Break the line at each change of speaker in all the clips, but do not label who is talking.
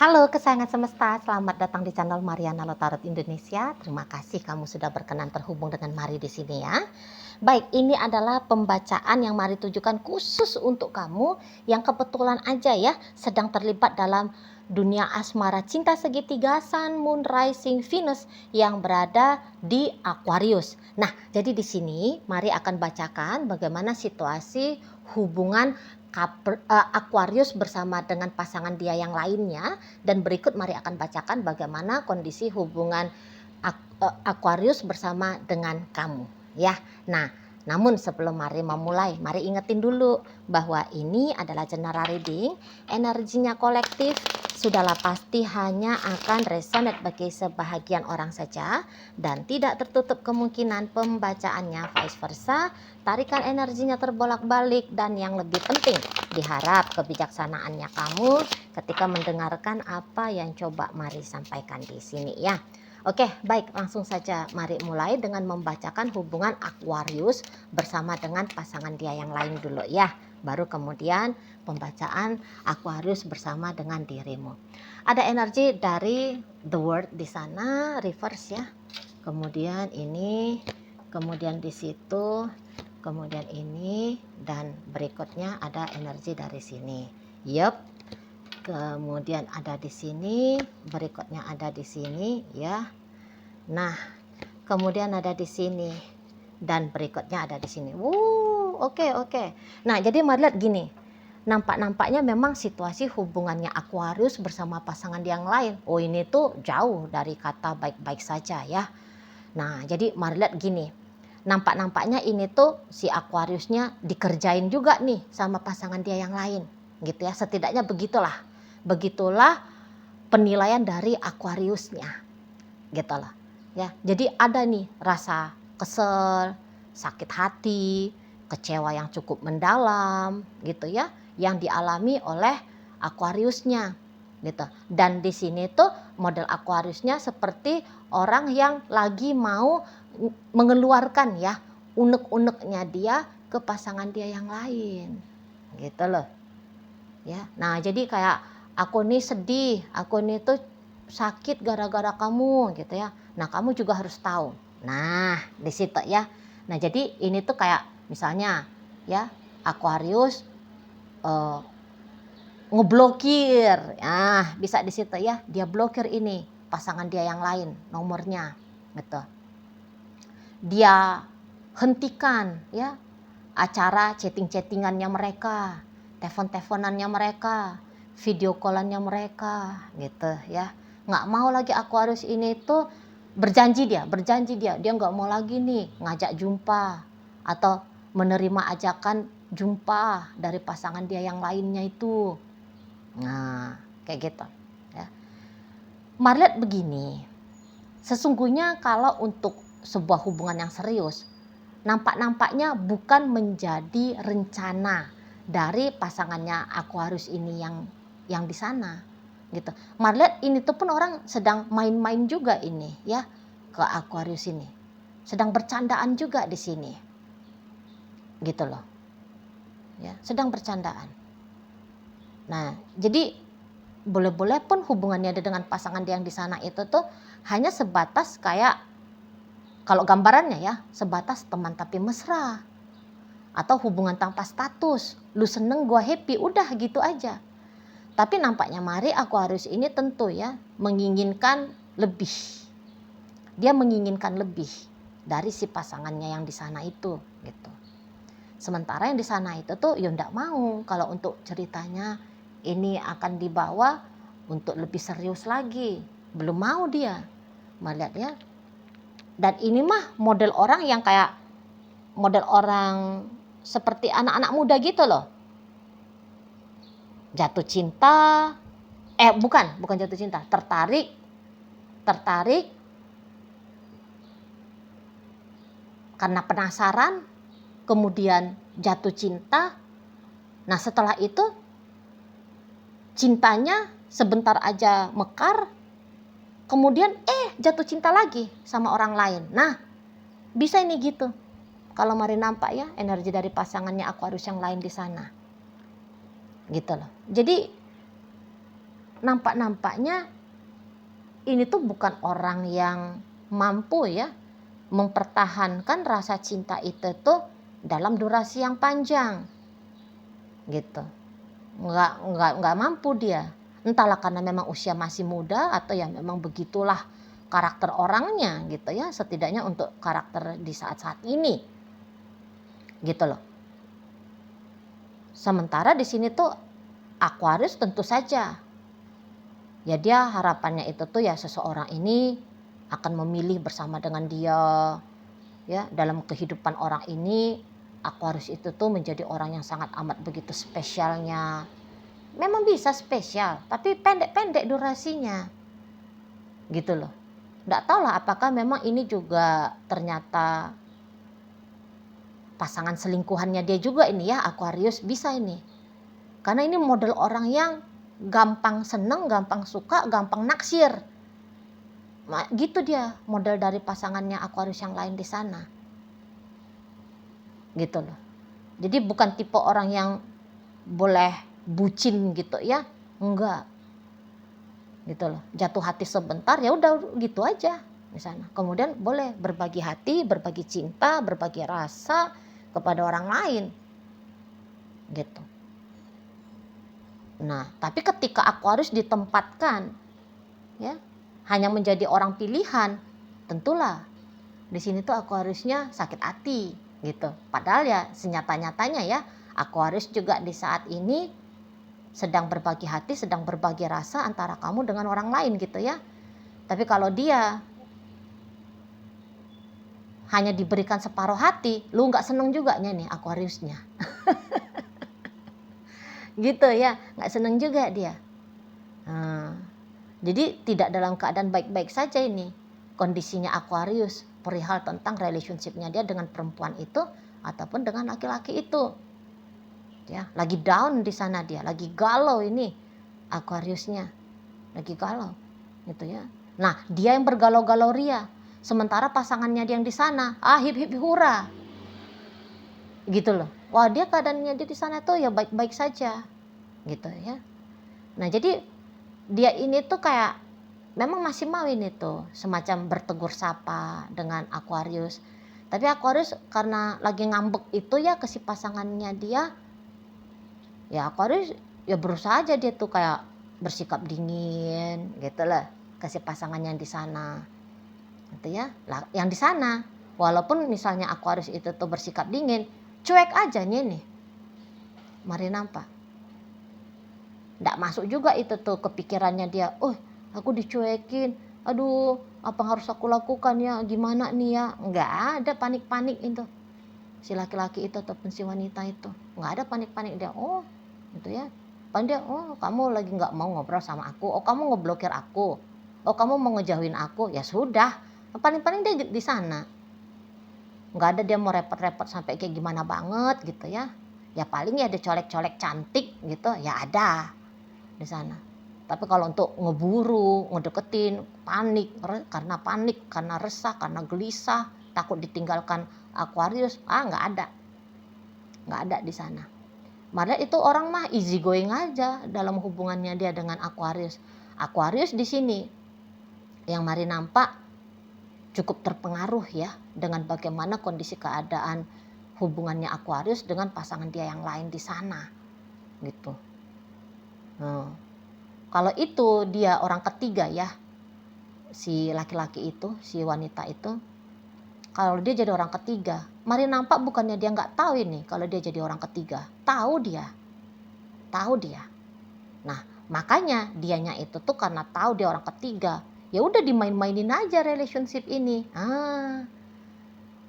Halo kesayangan semesta, selamat datang di channel Mariana Lotarot Indonesia. Terima kasih kamu sudah berkenan terhubung dengan Mari di sini ya. Baik, ini adalah pembacaan yang Mari tujukan khusus untuk kamu yang kebetulan aja ya sedang terlibat dalam dunia asmara cinta segitiga Sun, Moon, Rising, Venus yang berada di Aquarius. Nah, jadi di sini Mari akan bacakan bagaimana situasi hubungan Aquarius bersama dengan pasangan dia yang lainnya, dan berikut Mari akan bacakan bagaimana kondisi hubungan Aquarius bersama dengan kamu ya. Nah, namun sebelum Mari memulai, Mari ingetin dulu bahwa ini adalah general reading, energinya kolektif, sudahlah pasti hanya akan resonate bagi sebahagian orang saja dan tidak tertutup kemungkinan pembacaannya vice versa. Tarikan energinya terbolak-balik dan yang lebih penting, diharap kebijaksanaannya kamu ketika mendengarkan apa yang coba Mari sampaikan di sini ya. Oke, baik, langsung saja Mari mulai dengan membacakan hubungan Aquarius bersama dengan pasangan dia yang lain dulu ya. Baru kemudian pembacaan Aquarius bersama dengan dirimu. Ada energi dari The World di sana, reverse ya. Kemudian ini, kemudian di situ, kemudian ini, dan berikutnya ada energi dari sini. Yup. Kemudian ada di sini, berikutnya ada di sini ya. Nah, kemudian ada di sini dan berikutnya ada di sini. Oke. Nah, jadi mari lihat gini. Nampaknya memang situasi hubungannya Aquarius bersama pasangan yang lain. Oh, ini tuh jauh dari kata baik-baik saja ya. Nah, jadi mari lihat gini. Nampaknya ini tuh si Aquariusnya dikerjain juga nih sama pasangan dia yang lain. Gitu ya, setidaknya begitulah penilaian dari Aquariusnya gitu loh ya. Jadi ada nih rasa kesel, sakit hati, kecewa yang cukup mendalam gitu ya, yang dialami oleh Aquariusnya gitu. Dan di sini tuh model Aquariusnya seperti orang yang lagi mau mengeluarkan ya unek-uneknya dia ke pasangan dia yang lain gitu loh ya. Nah, jadi kayak aku nih sedih, aku nih tuh sakit gara-gara kamu gitu ya. Nah, kamu juga harus tahu. Nah, di situ ya. Nah, jadi ini tuh kayak misalnya ya, Aquarius ngeblokir. Nah, bisa di situ ya. Dia blokir ini pasangan dia yang lain, nomornya gitu. Dia hentikan ya acara chatting-chattingannya mereka, telepon-teleponannya mereka, video callannya mereka gitu ya. Nggak mau lagi Aquarius ini tuh berjanji dia nggak mau lagi nih ngajak jumpa atau menerima ajakan jumpa dari pasangan dia yang lainnya itu. Nah, kayak gitu ya. Mari lihat begini, sesungguhnya kalau untuk sebuah hubungan yang serius, nampaknya bukan menjadi rencana dari pasangannya Aquarius ini yang di sana gitu. Mari lihat ini tuh pun orang sedang main-main juga ini ya ke Aquarius ini. Sedang bercandaan juga di sini. Gitu loh. Ya, sedang bercandaan. Nah, jadi boleh-boleh pun hubungannya dengan pasangan dia yang di sana itu tuh hanya sebatas kayak, kalau gambarannya ya, sebatas teman tapi mesra. Atau hubungan tanpa status, lu seneng gua happy, udah gitu aja. Tapi nampaknya Mari Aquarius ini tentu ya menginginkan lebih. Dia menginginkan lebih dari si pasangannya yang di sana itu gitu. Sementara yang di sana itu tuh ya ndak mau kalau untuk ceritanya ini akan dibawa untuk lebih serius lagi. Belum mau dia. Melihat ya. Dan ini mah model orang yang kayak model orang seperti anak-anak muda gitu loh. Jatuh cinta, bukan jatuh cinta, tertarik karena penasaran, kemudian jatuh cinta. Nah, setelah itu cintanya sebentar aja mekar, kemudian jatuh cinta lagi sama orang lain. Nah, bisa ini gitu. Kalau Mari nampak ya energi dari pasangannya Aquarius yang lain di sana. Gitu loh. Jadi nampak-nampaknya ini tuh bukan orang yang mampu ya mempertahankan rasa cinta itu tuh dalam durasi yang panjang gitu. Nggak mampu dia. Entahlah karena memang usia masih muda atau ya memang begitulah karakter orangnya gitu ya, setidaknya untuk karakter di saat-saat ini gitu loh. Sementara di sini tuh Aquarius tentu saja ya dia harapannya itu tuh ya seseorang ini akan memilih bersama dengan dia ya dalam kehidupan orang ini. Aquarius itu tuh menjadi orang yang sangat amat begitu spesialnya. Memang bisa spesial tapi pendek-pendek durasinya gitu loh. Nggak tahu lah apakah memang ini juga ternyata pasangan selingkuhannya dia juga ini ya, Aquarius bisa ini. Karena ini model orang yang gampang seneng, gampang suka, gampang naksir. Gitu dia model dari pasangannya Aquarius yang lain di sana. Gitu loh. Jadi bukan tipe orang yang boleh bucin gitu ya. Enggak. Gitu loh. Jatuh hati sebentar ya udah gitu aja di sana. Kemudian boleh berbagi hati, berbagi cinta, berbagi rasa kepada orang lain. Gitu. Nah, tapi ketika Aquarius ditempatkan ya hanya menjadi orang pilihan, tentulah di sini tuh Aquariusnya sakit hati gitu. Padahal ya senyata-nyatanya ya Aquarius juga di saat ini sedang berbagi hati, sedang berbagi rasa antara kamu dengan orang lain gitu ya. Tapi kalau dia hanya diberikan separuh hati, lu nggak seneng juga nih Aquariusnya. Gitu ya, nggak seneng juga dia. Nah, jadi tidak dalam keadaan baik-baik saja ini kondisinya Aquarius perihal tentang relationship-nya dia dengan perempuan itu ataupun dengan laki-laki itu. Ya, lagi down di sana dia, lagi galau ini Aquariusnya, lagi galau, gitu ya. Nah, dia yang bergalau-galau ria, sementara pasangannya dia yang di sana, hip hip hura, gitu loh. Wah, dia keadaannya dia di sana tuh ya baik-baik saja, gitu ya. Nah, jadi dia ini tuh kayak memang masih mau ini tuh semacam bertegur sapa dengan Aquarius. Tapi Aquarius karena lagi ngambek itu ya ke si pasangannya dia, ya Aquarius ya berusaha aja dia tuh kayak bersikap dingin gitu lah ke si pasangannya yang di sana. Gitu ya. Lah, yang di sana walaupun misalnya Aquarius itu tuh bersikap dingin, cuek aja nih. Mari nampak. Nggak masuk juga itu tuh kepikirannya dia, aku dicuekin, aduh apa harus aku lakukan ya, gimana nih ya. Nggak ada panik-panik itu si laki-laki itu ataupun si wanita itu, nggak ada panik-panik dia. Gitu ya, paling dia kamu lagi nggak mau ngobrol sama aku, kamu ngeblokir aku, kamu mau ngejauhin aku, ya sudah, paling-paling dia di sana. Nggak ada dia mau repot-repot sampai kayak gimana banget gitu ya. Ya paling ya ada colek-colek cantik gitu ya ada di sana. Tapi kalau untuk ngeburu, ngedeketin, panik, karena resah, karena gelisah, takut ditinggalkan Aquarius, nggak ada di sana. Malah itu orang mah easy going aja dalam hubungannya dia dengan Aquarius. Aquarius di sini yang mari nampak cukup terpengaruh ya dengan bagaimana kondisi keadaan hubungannya Aquarius dengan pasangan dia yang lain di sana, gitu. Kalau itu dia orang ketiga ya, si laki-laki itu, si wanita itu, kalau dia jadi orang ketiga, mari nampak bukannya dia nggak tahu ini kalau dia jadi orang ketiga, tahu dia. Nah, makanya dianya itu tuh karena tahu dia orang ketiga, ya udah dimain-mainin aja relationship ini.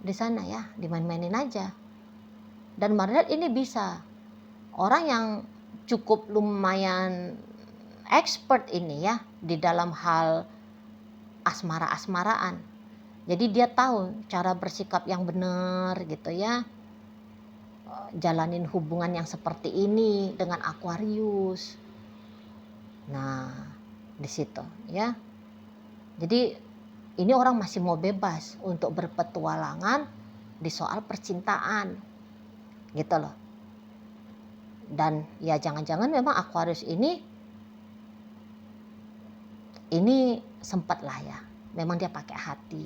Di sana ya, dimain-mainin aja. Dan Mariel ini bisa orang yang cukup lumayan expert ini ya di dalam hal asmara-asmaraan. Jadi dia tahu cara bersikap yang benar gitu ya. Jalanin hubungan yang seperti ini dengan Aquarius. Nah, di situ ya. Jadi ini orang masih mau bebas untuk berpetualangan di soal percintaan. Gitu loh. Dan ya jangan-jangan memang Aquarius ini ini sempat lah ya, memang dia pakai hati,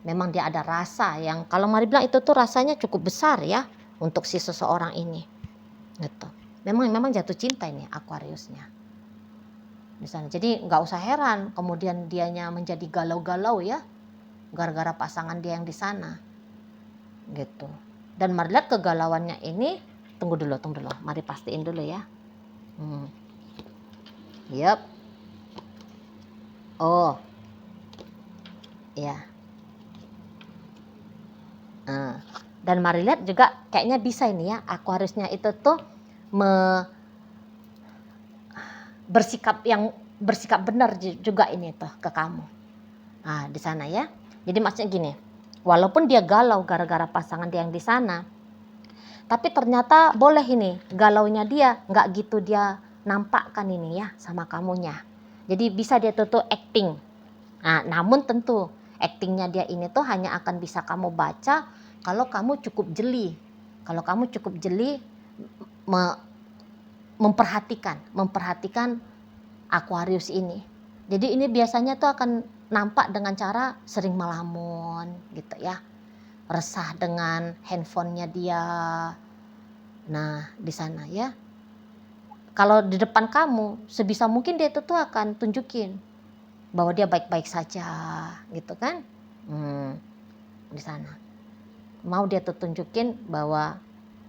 memang dia ada rasa yang kalau Mari bilang itu tuh rasanya cukup besar ya untuk si seseorang ini gitu. Memang jatuh cinta ini Aquariusnya misalnya. Jadi nggak usah heran kemudian dianya menjadi galau-galau ya gara-gara pasangan dia yang di sana gitu. Dan Mari lihat kegalauannya ini, tunggu dulu, Mari pastiin dulu ya. Yep. Oh, ya. Dan Mari lihat juga kayaknya bisa ini ya, Aquariusnya itu tuh bersikap benar juga ini tuh ke kamu. Nah, di sana ya. Jadi maksudnya gini, walaupun dia galau gara-gara pasangan dia yang di sana, tapi ternyata boleh ini galaunya dia nggak gitu dia nampakkan ini ya sama kamunya. Jadi bisa dia tuh acting. Nah, namun tentu actingnya dia ini tuh hanya akan bisa kamu baca kalau kamu cukup jeli. Kalau kamu cukup jeli memperhatikan Aquarius ini. Jadi ini biasanya tuh akan nampak dengan cara sering melamun gitu ya. Resah dengan handphonenya dia. Nah, di sana ya. Kalau di depan kamu, sebisa mungkin dia itu tuh akan tunjukin bahwa dia baik-baik saja, gitu kan? Di sana. Mau dia tuh tunjukin bahwa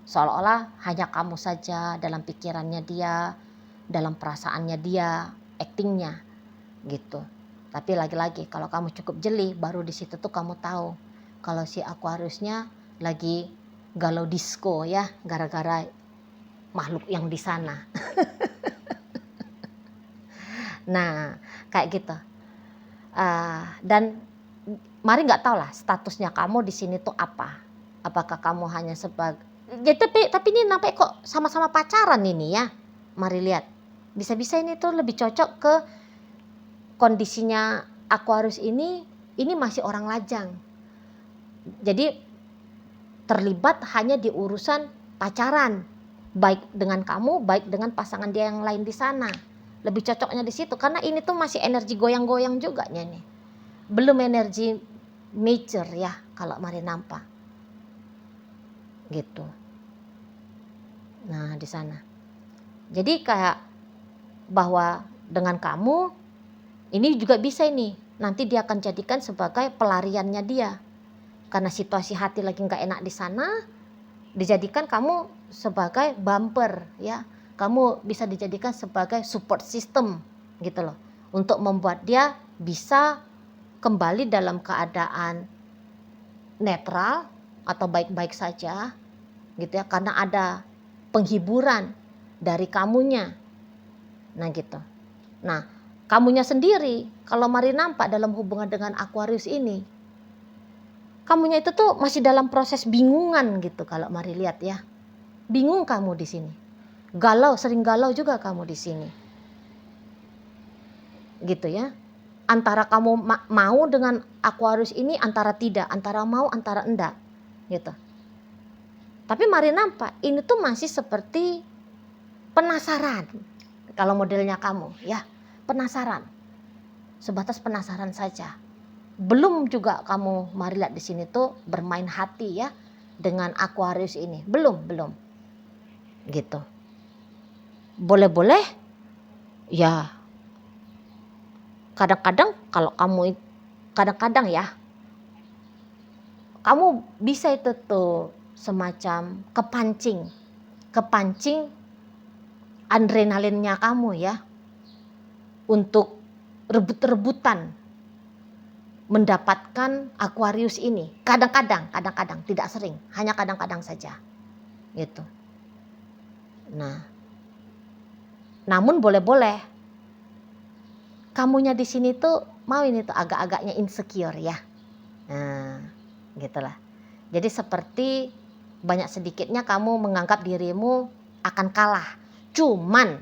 seolah-olah hanya kamu saja dalam pikirannya dia, dalam perasaannya dia, actingnya, gitu. Tapi lagi-lagi kalau kamu cukup jeli, baru di situ tuh kamu tahu kalau si Aquariusnya lagi galau disco ya, gara-gara makhluk yang di sana. Nah, kayak gitu. Dan Mari nggak tahu lah statusnya kamu di sini tuh apa. Apakah kamu hanya sebagai, ya, tapi ini nampaknya kok sama-sama pacaran ini ya. Mari lihat. Bisa-bisa ini tuh lebih cocok ke kondisinya Aquarius ini masih orang lajang. Jadi terlibat hanya di urusan pacaran, baik dengan kamu, baik dengan pasangan dia yang lain di sana. Lebih cocoknya di situ karena ini tuh masih energi goyang-goyang juga nih. Belum energi major ya kalau Mari nampak. Gitu. Nah, di sana. Jadi kayak bahwa dengan kamu ini juga bisa ini. Nanti dia akan jadikan sebagai pelariannya dia. Karena situasi hati lagi nggak enak di sana, dijadikan kamu sebagai bumper ya. Kamu bisa dijadikan sebagai support system gitu loh. Untuk membuat dia bisa kembali dalam keadaan netral atau baik-baik saja gitu ya. Karena ada penghiburan dari kamunya. Nah gitu. Nah, kamunya sendiri kalau Mari nampak dalam hubungan dengan Aquarius ini, kamunya itu tuh masih dalam proses bingungan gitu kalau Mari lihat ya. Bingung kamu di sini. Galau, sering galau juga kamu di sini. Gitu ya. Antara kamu mau dengan Aquarius ini, antara tidak, antara mau, antara enggak. Gitu. Tapi Mari nampak ini tuh masih seperti penasaran. Kalau modelnya kamu ya, penasaran. Sebatas penasaran saja. Belum juga kamu Mari lihat di sini tuh bermain hati ya dengan Aquarius ini. Belum. Gitu. Boleh-boleh ya. Kadang-kadang kalau kamu ya kamu bisa itu tuh semacam kepancing adrenalinnya kamu ya untuk rebut-rebutan mendapatkan Aquarius ini. Kadang-kadang, tidak sering, hanya kadang-kadang saja. Gitu. Nah, namun boleh-boleh kamunya di sini tuh mau ini tuh agak-agaknya insecure ya. Nah, gitulah. Jadi seperti banyak sedikitnya kamu menganggap dirimu akan kalah. Cuman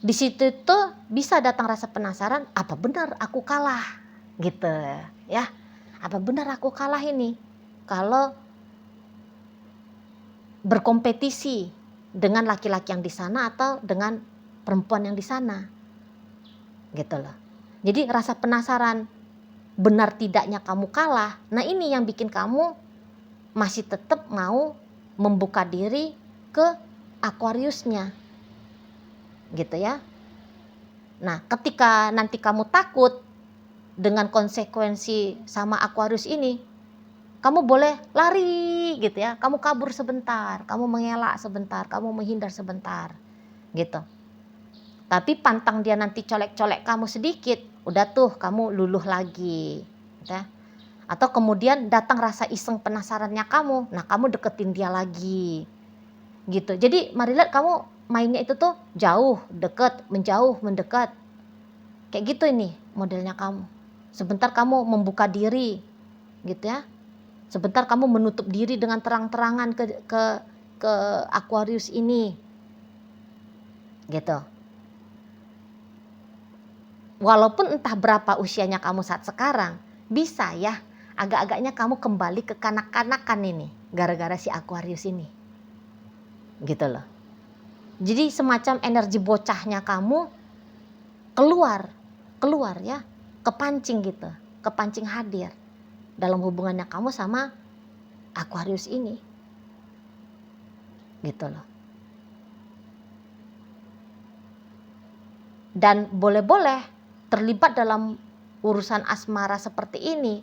di situ tuh bisa datang rasa penasaran, apa benar aku kalah? Gitu ya. Apa benar aku kalah ini? Kalau berkompetisi dengan laki-laki yang di sana atau dengan perempuan yang di sana. Gitu loh. Jadi rasa penasaran benar tidaknya kamu kalah. Nah ini yang bikin kamu masih tetap mau membuka diri ke Aquariusnya. Gitu ya. Nah ketika nanti kamu takut dengan konsekuensi sama Aquarius ini, kamu boleh lari gitu ya. Kamu kabur sebentar, kamu mengelak sebentar, kamu menghindar sebentar gitu. Tapi pantang dia nanti colek-colek kamu sedikit, udah tuh kamu luluh lagi gitu ya. Atau kemudian datang rasa iseng penasarannya kamu, nah kamu deketin dia lagi gitu. Jadi mari lihat kamu mainnya itu tuh jauh, deket, menjauh, mendekat. Kayak gitu ini modelnya kamu. Sebentar kamu membuka diri gitu ya. Sebentar kamu menutup diri dengan terang-terangan ke Aquarius ini. Gitu. Walaupun entah berapa usianya kamu saat sekarang, bisa ya agak-agaknya kamu kembali ke kanak-kanakan ini gara-gara si Aquarius ini. Gitu loh. Jadi semacam energi bocahnya kamu keluar ya, kepancing gitu, kepancing hadir dalam hubungannya kamu sama Aquarius ini. Gitu loh. Dan boleh-boleh terlibat dalam urusan asmara seperti ini.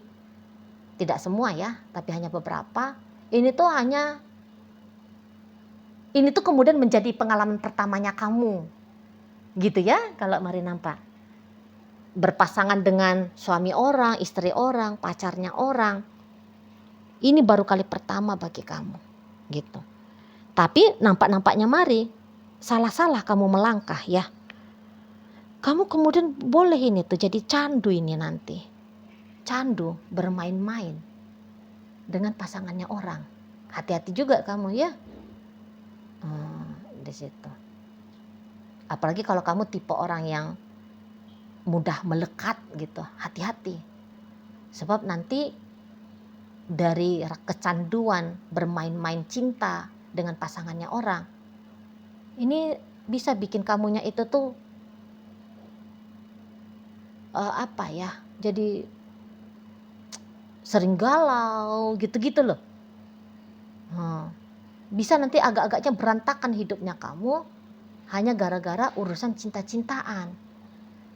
Tidak semua ya, tapi hanya beberapa. Ini tuh kemudian menjadi pengalaman pertamanya kamu. Gitu ya kalau mari nampak. Berpasangan dengan suami orang, istri orang, pacarnya orang. Ini baru kali pertama bagi kamu. Gitu. Tapi nampak-nampaknya mari salah-salah kamu melangkah ya. Kamu kemudian boleh ini tuh jadi candu ini nanti. Candu bermain-main dengan pasangannya orang. Hati-hati juga kamu ya. Di situ. Apalagi kalau kamu tipe orang yang mudah melekat gitu, hati-hati. Sebab nanti dari kecanduan bermain-main cinta dengan pasangannya orang, ini bisa bikin kamunya itu tuh jadi sering galau gitu-gitu loh. Bisa nanti agak-agaknya berantakan hidupnya kamu hanya gara-gara urusan cinta-cintaan.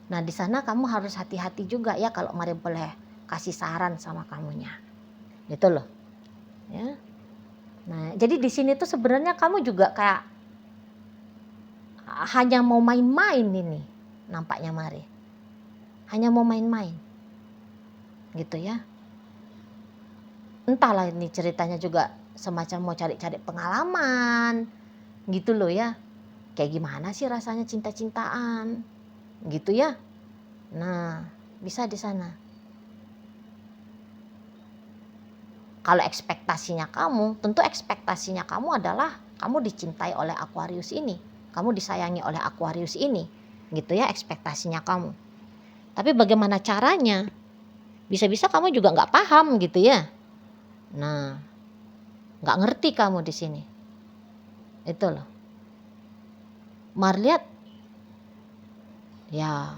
Nah di sana kamu harus hati-hati juga ya kalau mari boleh kasih saran sama kamunya, gitu loh. Ya. Nah jadi di sini tuh sebenarnya kamu juga kayak hanya mau main-main ini, nampaknya mari. Hanya mau main-main, gitu ya. Entahlah ini ceritanya juga semacam mau cari-cari pengalaman, gitu loh ya. Kayak gimana sih rasanya cinta-cintaan, gitu ya. Nah, bisa di sana. Kalau ekspektasinya kamu, tentu ekspektasinya kamu adalah kamu dicintai oleh Aquarius ini, kamu disayangi oleh Aquarius ini, gitu ya ekspektasinya kamu. Tapi bagaimana caranya? Bisa-bisa kamu juga nggak paham gitu ya. Nah, nggak ngerti kamu di sini. Itu loh. Mari lihat, ya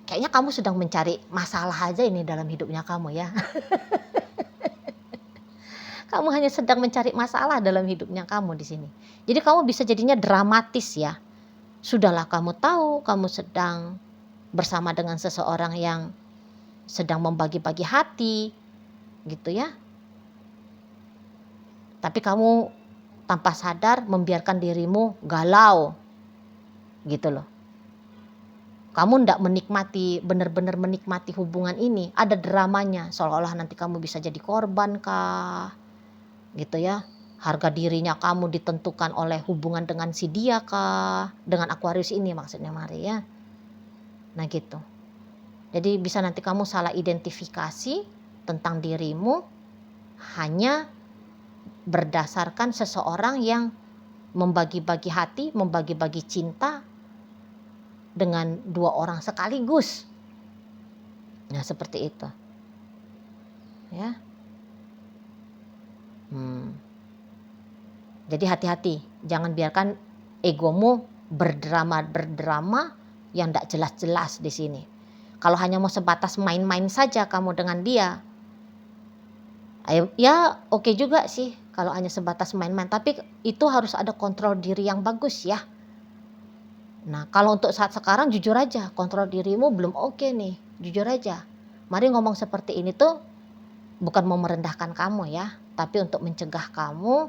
kayaknya kamu sedang mencari masalah aja ini dalam hidupnya kamu ya. Kamu hanya sedang mencari masalah dalam hidupnya kamu di sini. Jadi kamu bisa jadinya dramatis ya. Sudahlah kamu tahu kamu sedang bersama dengan seseorang yang sedang membagi-bagi hati, gitu ya. Tapi kamu tanpa sadar membiarkan dirimu galau, gitu loh. Kamu ndak menikmati, benar-benar menikmati hubungan ini. Ada dramanya, seolah-olah nanti kamu bisa jadi korban kah, gitu ya. Harga dirinya kamu ditentukan oleh hubungan dengan si dia kah, dengan Aquarius ini maksudnya mari ya. Nah gitu. Jadi bisa nanti kamu salah identifikasi tentang dirimu hanya berdasarkan seseorang yang membagi-bagi hati, membagi-bagi cinta dengan dua orang sekaligus. Nah seperti itu. Ya. Jadi hati-hati, jangan biarkan egomu berdrama yang tidak jelas-jelas di sini. Kalau hanya mau sebatas main-main saja kamu dengan dia, ya oke juga sih kalau hanya sebatas main-main. Tapi itu harus ada kontrol diri yang bagus ya. Nah kalau untuk saat sekarang jujur aja, kontrol dirimu belum oke nih, jujur aja. Mari ngomong seperti ini tuh bukan mau merendahkan kamu ya, tapi untuk mencegah kamu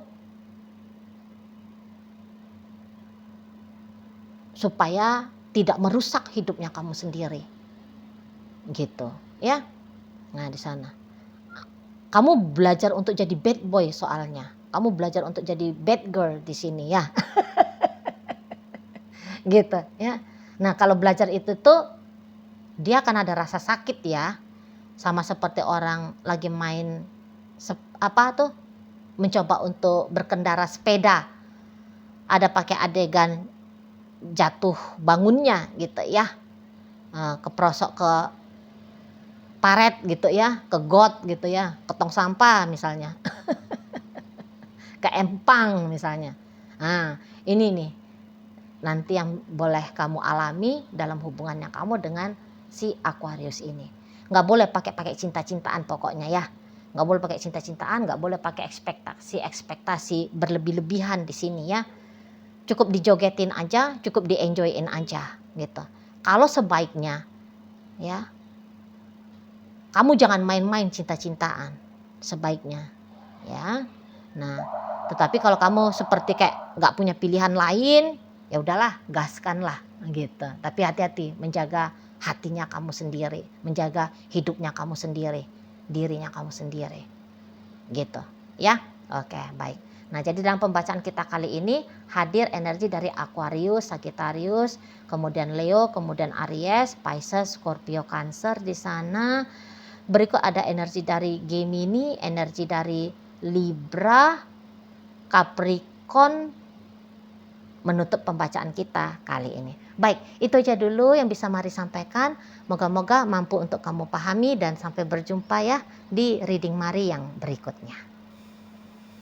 supaya tidak merusak hidupnya kamu sendiri. Gitu, ya. Nah, di sana. Kamu belajar untuk jadi bad boy soalnya. Kamu belajar untuk jadi bad girl di sini ya. Gitu, ya. Nah, kalau belajar itu tuh dia akan ada rasa sakit ya. Sama seperti orang lagi main mencoba untuk berkendara sepeda. Ada pakai adegan jatuh bangunnya gitu ya. Keprosok ke paret gitu ya, ke got gitu ya, ke tong sampah misalnya. Ke empang misalnya. Nah, ini nih nanti yang boleh kamu alami dalam hubungannya kamu dengan si Aquarius ini. Nggak boleh pakai cinta-cintaan pokoknya ya. Nggak boleh pakai cinta-cintaan, nggak boleh pakai ekspektasi berlebih-lebihan di sini ya. Cukup dijogetin aja, cukup di-enjoyin aja gitu. Kalau sebaiknya ya, kamu jangan main-main cinta-cintaan sebaiknya ya. Nah, tetapi kalau kamu seperti kayak nggak punya pilihan lain, ya udahlah, gaskanlah gitu. Tapi hati-hati menjaga hatinya kamu sendiri, menjaga hidupnya kamu sendiri, dirinya kamu sendiri. Gitu, ya. Oke, baik. Nah, jadi dalam pembacaan kita kali ini hadir energi dari Aquarius, Sagittarius, kemudian Leo, kemudian Aries, Pisces, Scorpio, Cancer di sana. Berikut ada energi dari Gemini, energi dari Libra, Capricorn menutup pembacaan kita kali ini. Baik, itu aja dulu yang bisa Mari sampaikan. Moga-moga mampu untuk kamu pahami dan sampai berjumpa ya di reading Mari yang berikutnya.